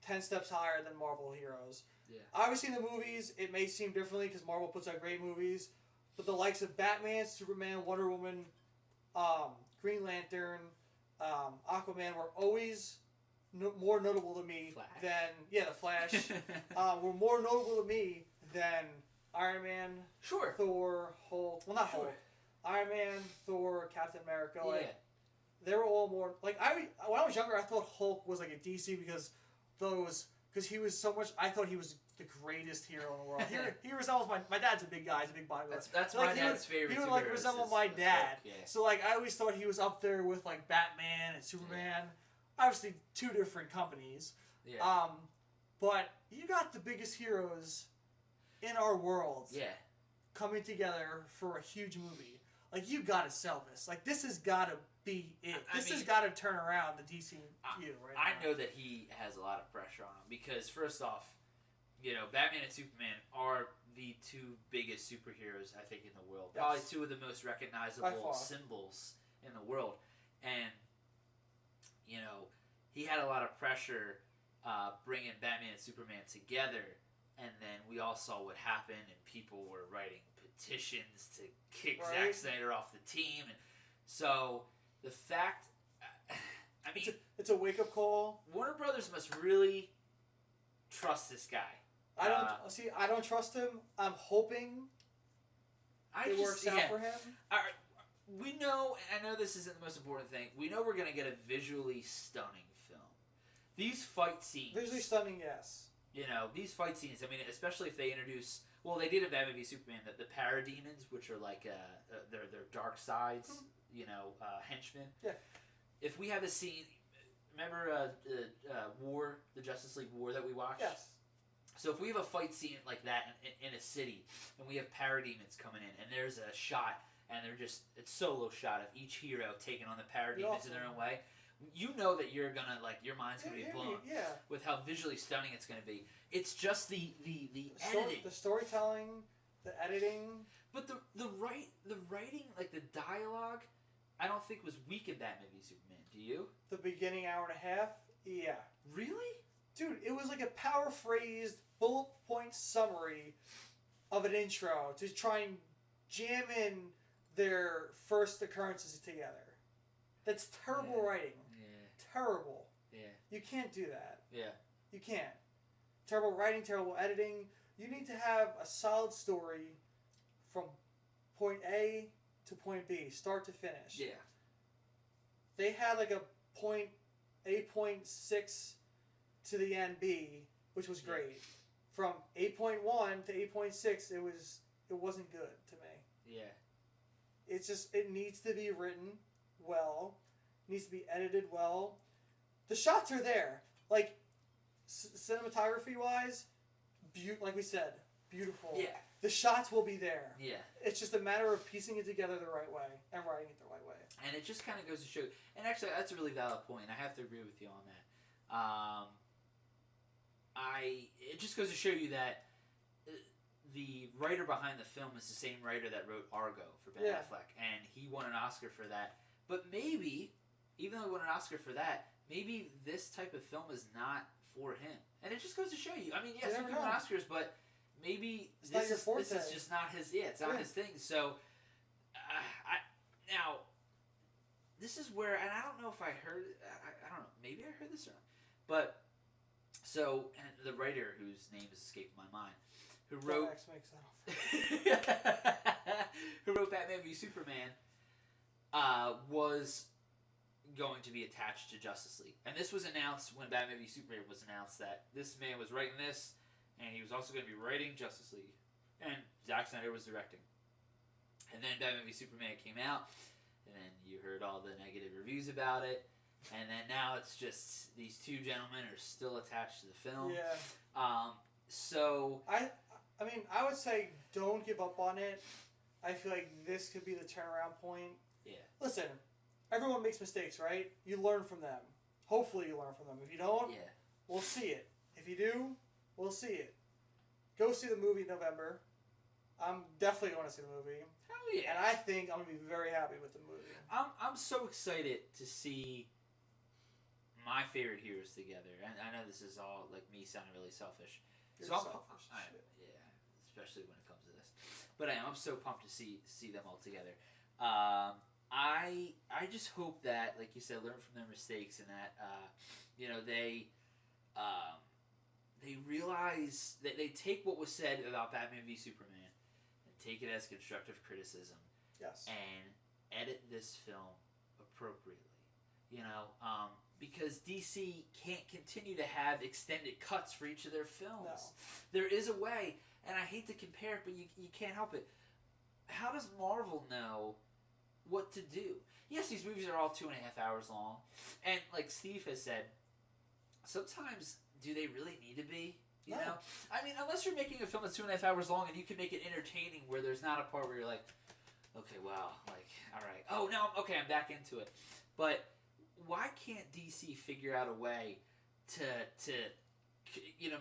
10 steps higher than Marvel heroes. Yeah. Obviously, in the movies, it may seem differently because Marvel puts out great movies, but the likes of Batman, Superman, Wonder Woman, Green Lantern, Aquaman were always more notable to me than the Flash. Were more notable to me than Iron Man, Thor, Hulk. Well, not Hulk. Iron Man, Thor, Captain America. They were all more like when I was younger, I thought Hulk was like a DC because he was so much. I thought he was the greatest hero in the world. He resembles my dad's a big guy. He's a big bodybuilder. That's my dad's favorite. He would resemble my dad. So I always thought he was up there with Batman and Superman. Obviously, two different companies. Yeah. But you got the biggest heroes in our world. Yeah. Coming together for a huge movie. You got to sell this. This has got to be it. This has got to turn around the DCU right now. I know that he has a lot of pressure on him because, first off, Batman and Superman are the two biggest superheroes, I think, in the world. Yes. Probably two of the most recognizable symbols in the world. And, he had a lot of pressure bringing Batman and Superman together. And then we all saw what happened, and people were writing petitions to kick Zack Snyder off the team. And so the fact, it's a wake-up call. Warner Brothers must really trust this guy. I don't trust him. I'm hoping it works out for him. We know, I know this isn't the most important thing, we know we're going to get a visually stunning film. These fight scenes... Visually stunning, yes. These fight scenes, especially if they introduce... Well, they did in Batman v Superman, the parademons, which are their dark sides, henchmen. Yeah. If we have a scene... Remember the Justice League War that we watched? Yes. So if we have a fight scene like that in a city, and we have parademons coming in, and there's a shot, and it's solo shot of each hero taking on the parademons in their own way, you know that you're gonna your mind's gonna be blown with how visually stunning it's gonna be. It's just the editing, the storytelling, the editing. But the writing, the dialogue, I don't think was weak in Batman v Superman. Do you? The beginning hour and a half, yeah. Really? Dude, it was like a paraphrased bullet point summary of an intro to try and jam in their first occurrences together. That's terrible writing. Yeah. Terrible. Yeah. You can't do that. Yeah. You can't. Terrible writing, terrible editing. You need to have a solid story from point A to point B, start to finish. Yeah. They had a point A.6 to the end B, which was great. From 8.1 to 8.6, it wasn't good to me. Yeah. It's just, it needs to be written well, needs to be edited well. the shots are there. Like, cinematography-wise, like we said, beautiful. Yeah. The shots will be there. Yeah. It's just a matter of piecing it together the right way and writing it the right way. And it just kind of goes to show, and actually that's a really valid point. I have to agree with you on that. It just goes to show you that the writer behind the film is the same writer that wrote Argo for Ben Affleck, and he won an Oscar for that. But maybe, even though he won an Oscar for that, maybe this type of film is not for him. And it just goes to show you. I mean, yes, he won Oscars, but maybe this is just not his. Yeah, it's not his thing. So, now, this is where, and I don't know if I heard. I don't know. Maybe I heard this wrong, but so and the writer whose name is escaping my mind, who wrote who wrote Batman v Superman, was going to be attached to Justice League. And this was announced when Batman v Superman was announced, that this man was writing this, and he was also going to be writing Justice League. And Zack Snyder was directing. And then Batman v Superman came out, and then you heard all the negative reviews about it. And then now it's just these two gentlemen are still attached to the film. Yeah. So I mean, I would say don't give up on it. I feel like this could be the turnaround point. Yeah. Listen, everyone makes mistakes, right? You learn from them. Hopefully you learn from them. If you don't, we'll see it. If you do, we'll see it. Go see the movie in November. I'm definitely going to see the movie. Hell yeah. And I think I'm going to be very happy with the movie. I'm so excited to see my favorite heroes together. And I know this is all like me sounding really selfish. You're so selfish. yeah, especially when it comes to this. But I'm so pumped to see them all together. I just hope that, like you said, learn from their mistakes, and that they realize that they take what was said about Batman v Superman and take it as constructive criticism. Yes. And edit this film appropriately. Because DC can't continue to have extended cuts for each of their films. No. There is a way, and I hate to compare it, but you can't help it. How does Marvel know what to do? Yes, these movies are all 2.5 hours long, and like Steve has said, sometimes do they really need to be? You know? I mean, unless you're making a film that's 2.5 hours long and you can make it entertaining where there's not a part where you're like, okay, wow, like, all right. Oh, no, okay, I'm back into it. But why can't DC figure out a way to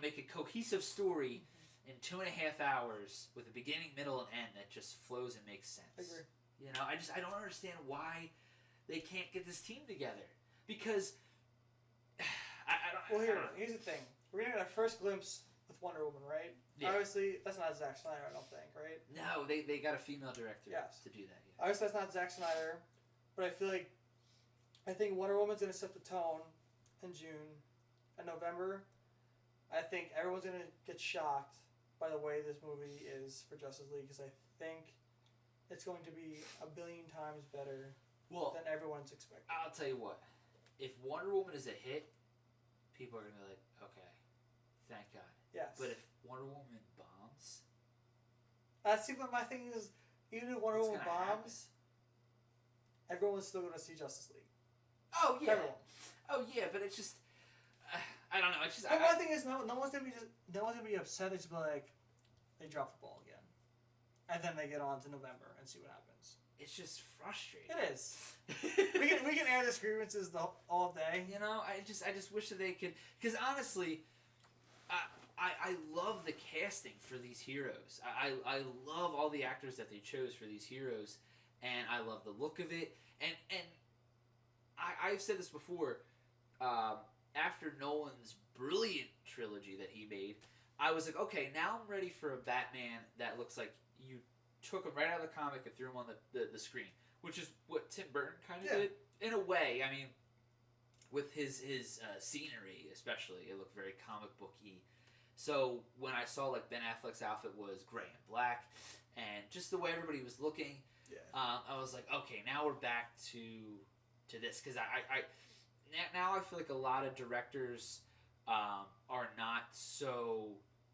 make a cohesive story in 2.5 hours with a beginning, middle, and end that just flows and makes sense? I agree. I don't understand why they can't get this team together. Because here's the thing. We're going to get our first glimpse with Wonder Woman, right? Yeah. Obviously, that's not Zack Snyder, I don't think, right? No, they got a female director to do that. Yeah. Obviously, that's not Zack Snyder, but I think Wonder Woman's going to set the tone in June and November. I think everyone's going to get shocked by the way this movie is for Justice League, because I think it's going to be a billion times better than everyone's expecting. I'll tell you what. If Wonder Woman is a hit, people are going to be like, okay, thank God. Yes. But if Wonder Woman bombs... See, but my thing is, even if Wonder Woman bombs, everyone's still going to see Justice League. Oh, yeah. Everyone. Oh, yeah, but it's just... I don't know. It's just... But my thing is, no one's gonna be upset. They just be like, they drop the ball again, and then they get on to November and see what happens. It's just frustrating. It is. we can air these grievances all day. I just wish that they could, because honestly, I love the casting for these heroes. I love all the actors that they chose for these heroes, and I love the look of it. And I've said this before. After Nolan's brilliant trilogy that he made, I was like, okay, now I'm ready for a Batman that looks like you took him right out of the comic and threw him on the screen, which is what Tim Burton kind of did. In a way, I mean, with his scenery especially, it looked very comic booky. So when I saw like Ben Affleck's outfit was gray and black, and just the way everybody was looking, I was like, okay, now we're back to this, because now I feel like a lot of directors are not so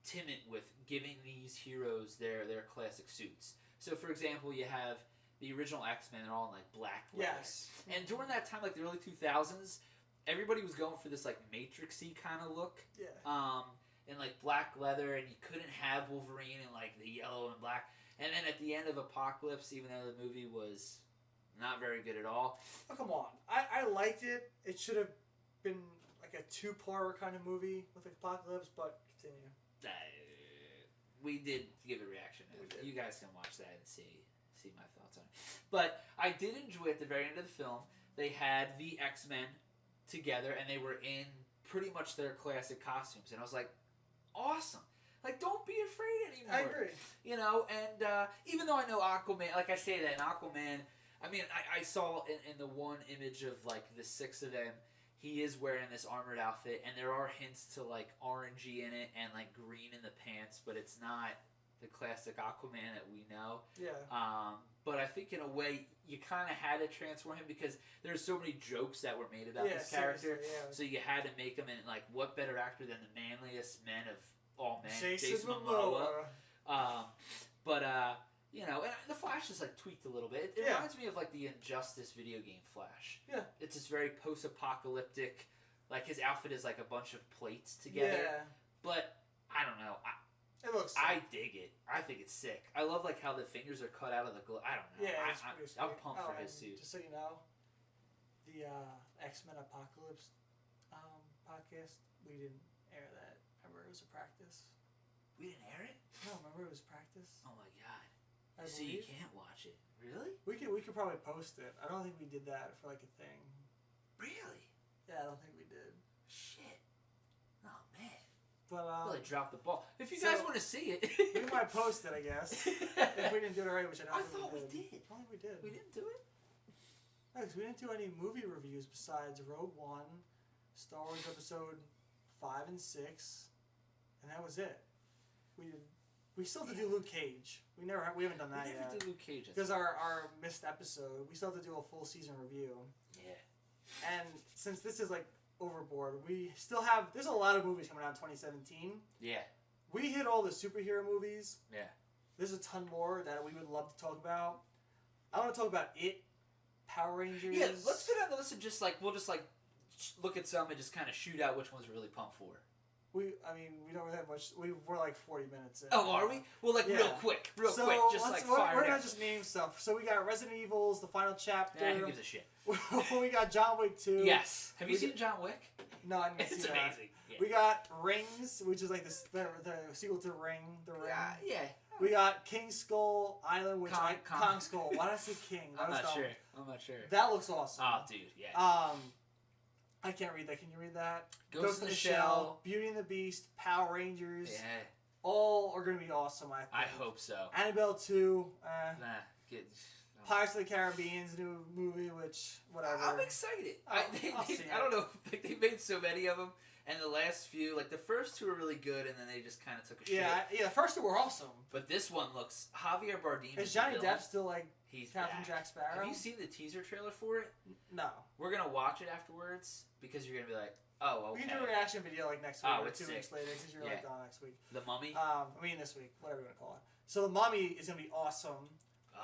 timid with giving these heroes their classic suits. So, for example, you have the original X-Men, they're all in like black leather. Yes. And during that time, like the early 2000s, everybody was going for this like Matrixy kind of look. Yeah. And like black leather, and you couldn't have Wolverine in like the yellow and black. And then at the end of Apocalypse, even though the movie was not very good at all. Oh, come on. I liked it. It should have been like a 2-part kind of movie with Apocalypse, but continue. We did give a reaction. You guys can watch that and see my thoughts on it. But I did enjoy at the very end of the film, they had the X-Men together, and they were in pretty much their classic costumes. And I was like, awesome. Like, don't be afraid anymore. I agree. You know, and even though I know Aquaman, like I say that in Aquaman, I mean, I saw in the one image of, like, the 6 of them, he is wearing this armored outfit, and there are hints to, like, orangey in it and, like, green in the pants, but it's not the classic Aquaman that we know. Yeah. But I think, in a way, you kind of had to transform him because there's so many jokes that were made about this character. Yeah. So you had to make him, and, like, what better actor than the manliest men of all men, Jason Momoa. You know, and the Flash is like tweaked a little bit. It reminds me of like the Injustice video game Flash. Yeah. It's this very post-apocalyptic, like his outfit is like a bunch of plates together. Yeah. But I don't know. It looks sick. I dig it. I think it's sick. I love like how the fingers are cut out of the glove. I don't know. Yeah, I'm pumped for his suit. Just so you know, the X-Men Apocalypse podcast, we didn't air that. Remember, it was a practice. We didn't air it? No, remember it was practice. Oh my god. So you can't watch it. Really? We could probably post it. I don't think we did that for like a thing. Really? Yeah, I don't think we did. Shit. Oh man. But really dropped the ball. If you guys want to see it, we might post it, I guess. If we didn't do it already, which I thought we did. I don't think we did. We didn't do it? No, because we didn't do any movie reviews besides Rogue One, Star Wars Episode 5 and 6, and that was it. We still have to do Luke Cage. We haven't done that yet. We never did Luke Cage. Because our missed episode, we still have to do a full season review. Yeah. And since this is like overboard, we still have. There's a lot of movies coming out in 2017. Yeah. We hit all the superhero movies. Yeah. There's a ton more that we would love to talk about. I want to talk about It, Power Rangers. Yeah, let's go down the list and we'll just look at some and just kind of shoot out which ones we're really pumped for. We don't really have much. We're like 40 minutes in. Oh, are we? Well, like real quick, just fire. We're gonna just name stuff. So we got Resident Evil's the final chapter. Yeah, who gives a shit? We got John Wick 2. Yes. Have you seen John Wick? No, I didn't see that. It's amazing. Yeah. We got Rings, which is like the sequel to Ring. The Ring. Yeah. We got King Skull Island, which Kong Skull. Why did I say King? I'm not sure. That looks awesome. Oh, dude, yeah. I can't read that. Can you read that? Ghost in the Shell, Beauty and the Beast, Power Rangers. Yeah. All are going to be awesome, I think. I hope so. Annabelle 2. Pirates of the Caribbean's new movie, which, whatever. I'm excited. I don't know. Like, they made so many of them, and the last few, like the first 2 were really good, and then they just kind of took a shit. Yeah, the first 2 were awesome. But this one looks... Javier Bardem is Johnny Depp still, like, he's Captain Jack Sparrow? Have you seen the teaser trailer for it? No. We're going to watch it afterwards, because you're going to be like, oh, okay. We can do a reaction video, like, next week or 2 weeks later, because you're, like, gone next week. The Mummy? This week. Whatever you want to call it. So, The Mummy is going to be awesome.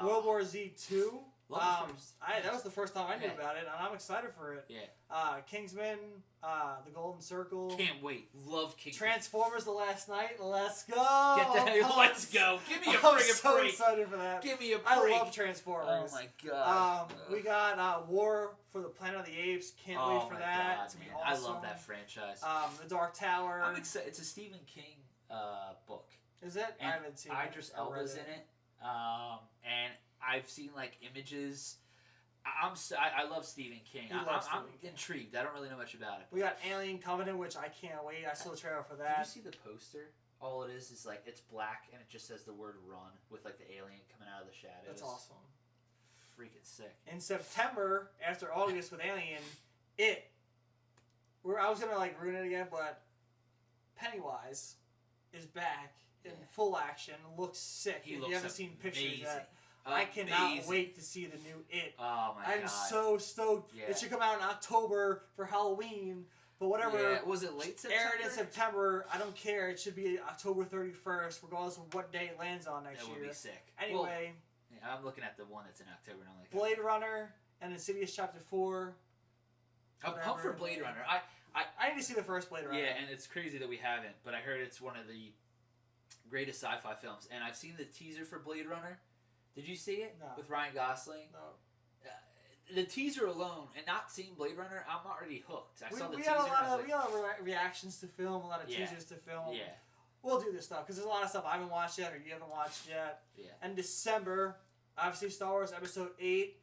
World War Z 2. That was the first time I knew about it, and I'm excited for it. Yeah. Kingsman, The Golden Circle. Can't wait. Love Kingsman. Transformers: The Last Night. Let's go. Let's go. Give me a friggin' break. I'm so excited for that. Give me a break. I love Transformers. Oh my god. We got War for the Planet of the Apes. Can't wait for that. God, it's gonna be awesome. I love that franchise. The Dark Tower. I'm excited. It's a Stephen King book. Is it? And I haven't seen it. Idris Elba's in it. And I've seen like images. I love Stephen King. I'm intrigued. I don't really know much about it. We got Alien Covenant, which I can't wait. I saw the trailer for that. Did you see the poster? All it is like it's black and it just says the word "run" with like the alien coming out of the shadows. That's awesome. Freaking sick. In September, after August with Alien, I was gonna like ruin it again, but Pennywise is back in full action. Looks sick. If you haven't seen pictures yet. I cannot wait to see the new It. Oh my god. I'm so stoked. Yeah. It should come out in October for Halloween, but whatever. Yeah. Was it late September? Aired in September. I don't care. It should be October 31st, regardless of what day it lands on next year. That would be sick. Anyway. I'm looking at the one that's in October. And I'm like, Blade Runner and Insidious Chapter 4. I'm pumped for Blade Runner. I need to see the first Blade Runner. Yeah, and it's crazy that we haven't, but I heard it's one of the greatest sci-fi films. And I've seen the teaser for Blade Runner. Did you see it? No. With Ryan Gosling? No. The teaser alone, and not seeing Blade Runner, I'm already hooked. I saw the we teaser. Got a lot of reactions to film, a lot of teasers to film. Yeah. We'll do this stuff because there's a lot of stuff I haven't watched yet or you haven't watched yet. Yeah. And December, obviously Star Wars Episode 8.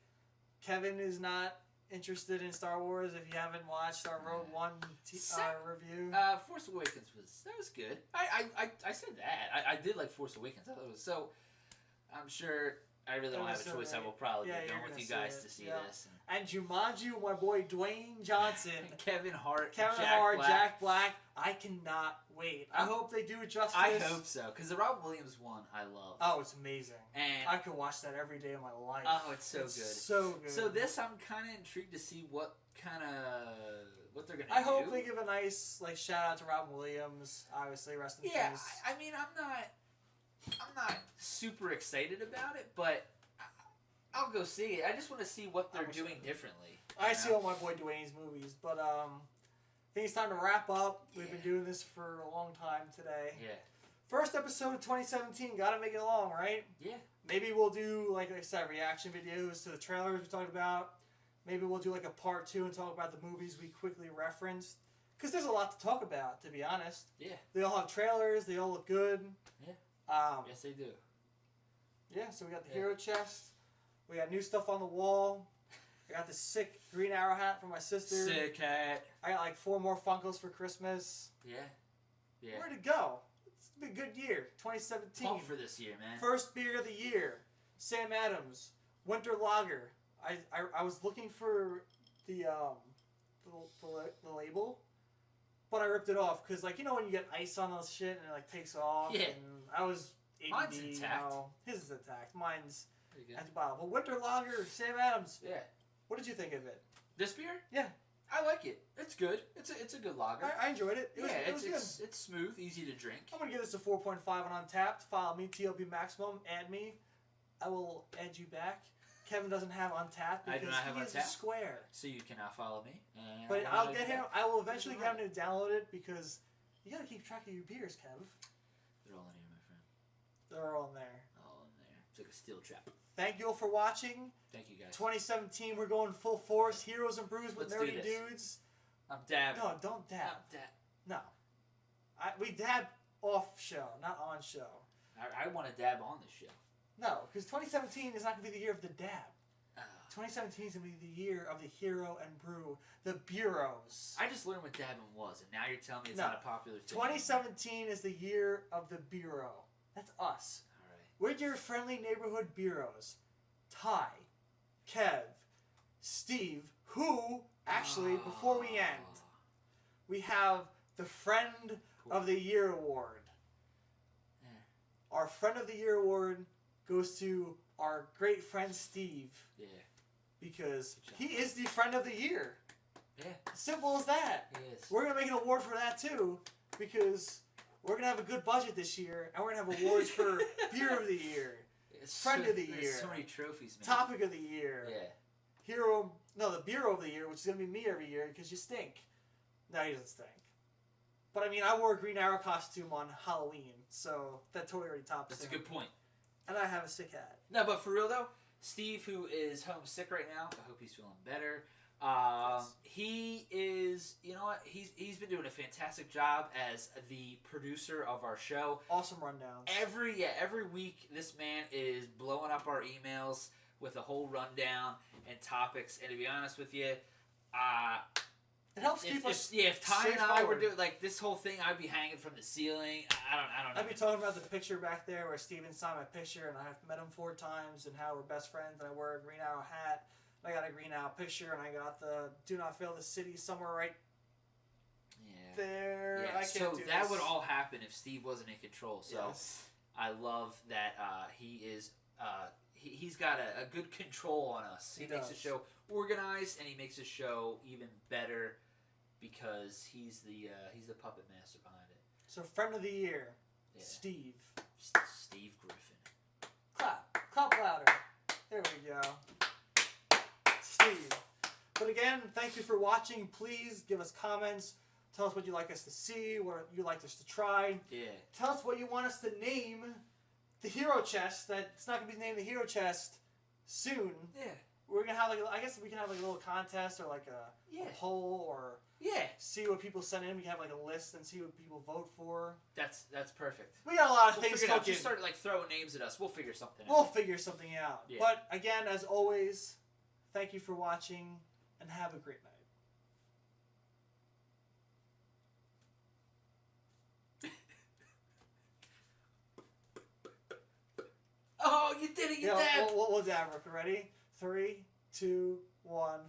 Kevin is not interested in Star Wars if you haven't watched our Rogue One review. Force Awakens was good. I said that. I did like Force Awakens. I thought it was so. I'm sure I really don't have a choice. I will probably be going with you guys to see this. And Jumanji, my boy Dwayne Johnson, Kevin Hart, Jack Black. I cannot wait. I hope they do it justice. I hope so, because the Robin Williams one I love. Oh, it's amazing. And I could watch that every day of my life. Oh, it's so good. So good. So this, I'm kind of intrigued to see what they're gonna do. I hope they give a nice shout out to Robin Williams. Obviously, rest in peace. Yeah, I mean, I'm not super excited about it, but I'll go see it. I just want to see what they're doing differently. I see all my boy Dwayne's movies, but I think it's time to wrap up. We've been doing this for a long time today. Yeah. First episode of 2017. Gotta make it long, right? Yeah. Maybe we'll do, like I said, reaction videos to the trailers we talked about. Maybe we'll do a part 2 and talk about the movies we quickly referenced. Because there's a lot to talk about, to be honest. Yeah. They all have trailers. They all look good. Yeah. Yes, they do. Yeah, so we got the hero chest. We got new stuff on the wall. I got this sick Green Arrow hat for my sister. Sick hat. I got 4 more Funkos for Christmas. Yeah. Yeah. Where'd it go? It's been a good year. 2017. Pumped for this year, man. First beer of the year. Sam Adams. Winter Lager. I was looking for the label, but I ripped it off because when you get ice on those shit and it takes off. Yeah. And I was ADD. Mine's intact. His is intact. Mine's at the bottom. But Winter Lager, Sam Adams. Yeah. What did you think of it? This beer? Yeah. I like it. It's good. It's a good lager. I enjoyed it. It was good. It's smooth, easy to drink. I'm gonna give this a 4.5 on Untapped. Follow me, TLB Maximum. Add me. I will add you back. Kevin doesn't have Untapped because I do not have he is a Untapped. square. So you cannot follow me. But I'll get him. I will eventually get him to download it because you gotta keep track of your beers, Kev. They're all in here, my friend. They're all in there. All in there. It's like a steel trap. Thank you all for watching. Thank you, guys. 2017, we're going full force. Heroes and Brews with nerdy dudes. I'm dabbing. No, don't dab. I'm No. We dab off show, not on show. I want to dab on this show. No, because 2017 is not going to be the year of the dab. 2017 is going to be the year of the Hero and Brew, the Bureaus. I just learned what dabbing was, and now you're telling me it's not a popular thing. 2017 is the year of the Bureau. That's us. All right. We're your friendly neighborhood Bureaus. Ty, Kev, Steve, who, actually, before we end, we have the Friend of the Year Award. Yeah. Our Friend of the Year Award goes to our great friend Steve. Yeah. Because he is the Friend of the Year. Yeah. Simple as that. He is. We're going to make an award for that too. Because we're going to have a good budget this year. And we're going to have awards for Beer of the Year. Friend of the Year. So many trophies, man. Topic of the Year. Yeah. The Bureau of the Year, which is going to be me every year because you stink. No, he doesn't stink. But I mean, I wore a Green Arrow costume on Halloween. So that totally already tops That's him. a good point. And I have a sick hat. No, but for real though, Steve, who is homesick right now, I hope he's feeling better. Yes. He is, you know what? He's been doing a fantastic job as the producer of our show. Awesome rundowns. Every week, this man is blowing up our emails with a whole rundown and topics. And to be honest with you, it helps keep us. If Ty and I were doing this whole thing, I'd be hanging from the ceiling. I don't know. I'd be talking about the picture back there where Steven saw my picture, and I've met him 4 times, and how we're best friends, and I wear a Green Arrow hat. I got a Green Arrow picture, and I got the "Do Not Fail the City" somewhere right there. Yeah. So that would all happen if Steve wasn't in control. So yes. I love that he is. He's got a good control on us. He makes the show organized, and he makes the show even better because he's the puppet master behind it. So, Friend of the Year, Steve. Steve Griffin. Clap louder. There we go. Steve. But again. again, thank you for watching. Please give us comments. Tell us what you'd like us to see, what you'd like us to try. Yeah. Tell us what you want us to name the hero chest. That's not going to be named the hero chest soon. Yeah. We're going to have I guess we can have a little contest or a poll or see what people send in. We can have a list and see what people vote for. That's perfect. We got a lot of things cooking. Just start throwing names at us. We'll figure something out. We'll figure something out. Yeah. But again, as always, thank you for watching and have a great night. Oh, you did it, you dab! We'll dab. Ready? 3, 2, 1.